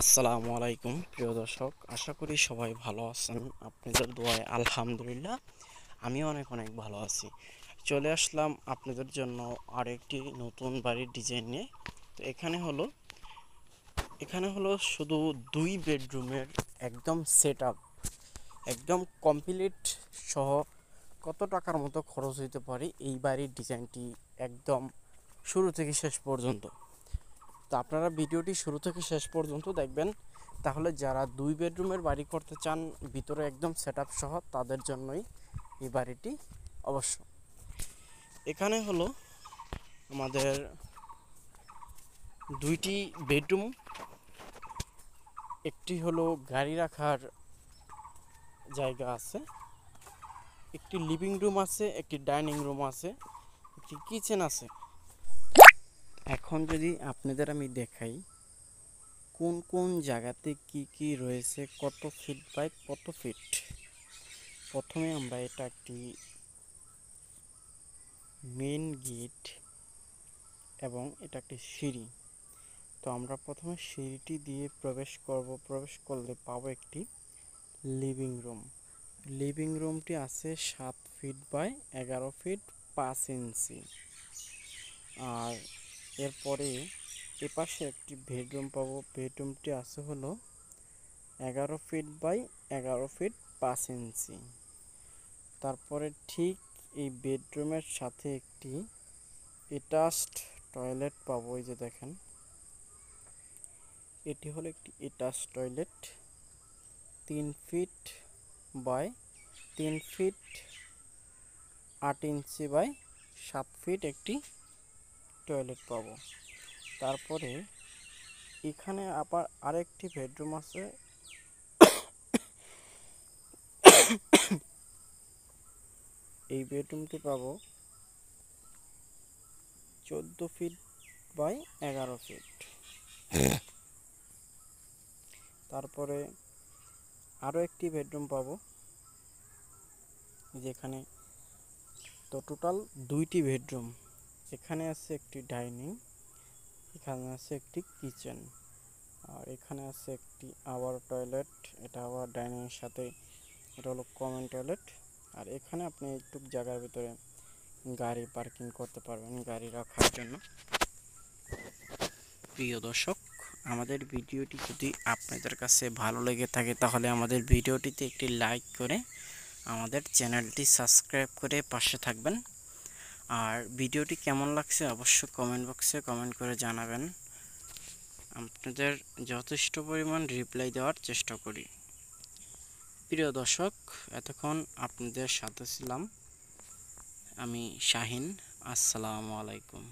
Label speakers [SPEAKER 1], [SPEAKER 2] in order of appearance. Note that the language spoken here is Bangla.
[SPEAKER 1] আসসালামু আলাইকুম প্রিয় দর্শক, আশা করি সবাই ভালো আছেন। আপনাদের দোয়ায় আলহামদুলিল্লাহ আমি অনেক অনেক ভালো আছি। চলে আসলাম আপনাদের জন্য আরেকটি নতুন বাড়ির ডিজাইন নিয়ে। তো এখানে হলো শুধু 2 বেডরুমের একদম সেট আপ, একদম কমপ্লিট সহ কত টাকার মতো খরচ হইতে পারে এই বাড়ির ডিজাইনটি একদম শুরু থেকে শেষ পর্যন্ত। তো আপনারা ভিডিওটি শুরু থেকে শেষ পর্যন্ত দেখবেন, তাহলে যারা 2 বেডরুমের বাড়ি করতে চান ভিতরে একদম সেটআপ সহ তাদের জন্যই এই বাড়িটি অবশ্য। এখানে হলো আমাদের 2টি বেডরুম, একটি হলো গাড়ি রাখার জায়গা আছে, একটি লিভিং রুম আছে, একটি ডাইনিং রুম আছে, একটি কিচেন আছে। এখন যদি আপনাদের আমি দেখাই কোন কোন জায়গাতে কি কি রয়েছে, কত ফিট বাই কত ফিট। প্রথমে আমরা এটা একটি মেন গেট এবং এটা একটি সিঁড়ি। তো আমরা প্রথমে সিঁড়িটি দিয়ে প্রবেশ করব। প্রবেশ করলে পাবো একটি লিভিং রুম। লিভিং রুমটি আছে 7 ফিট বাই 11 ফিট 5 ইঞ্চি। আর এরপরে এপাশে একটি বেডরুম পাবো। বেডরুমটি আছে হলো 11 ফিট বাই 11 ফিট 5 ইঞ্চি। তারপরে ঠিক এই বেডরুমের সাথে একটি অ্যাটাচড টয়লেট পাবো। এই যে দেখেন, এটি হলো একটি attached toilet. 3 feet by 3 feet 8 inch by 7 feet একটি টয়লেট পাবো। তারপরে এখানে আবার আরেকটি বেডরুম আছে। এই বেডরুমটি পাবো 14 ফিট বাই 11 ফিট। তারপরে আরও একটি বেডরুম পাবো যেখানে, তো টোটাল 2টি বেডরুম। এখানে আছে একটি ডাইনিং, এখানে আছে একটি কিচেন, আর এখানে আছে একটি আবার টয়লেট। এটা আবার ডাইনিংয়ের সাথে, এটা হলো কমন টয়লেট। আর এখানে আপনি একটু জায়গার ভিতরে গাড়ি পার্কিং করতে পারবেন গাড়ি রাখার জন্য। প্রিয় দর্শক, আমাদের ভিডিওটি যদি আপনাদের কাছে ভালো লেগে থাকে তাহলে আমাদের ভিডিওটিতে একটি লাইক করে আমাদের চ্যানেলটি সাবস্ক্রাইব করে পাশে থাকবেন। আর ভিডিওটি কেমন লাগছে অবশ্যই কমেন্ট বক্সে কমেন্ট করে জানাবেন। আপনাদের যথেষ্ট পরিমাণ রিপ্লাই দেওয়ার চেষ্টা করি। প্রিয় দর্শক, এতক্ষণ আপনাদের সাথে ছিলাম আমি শাহিন। আসসালামু আলাইকুম।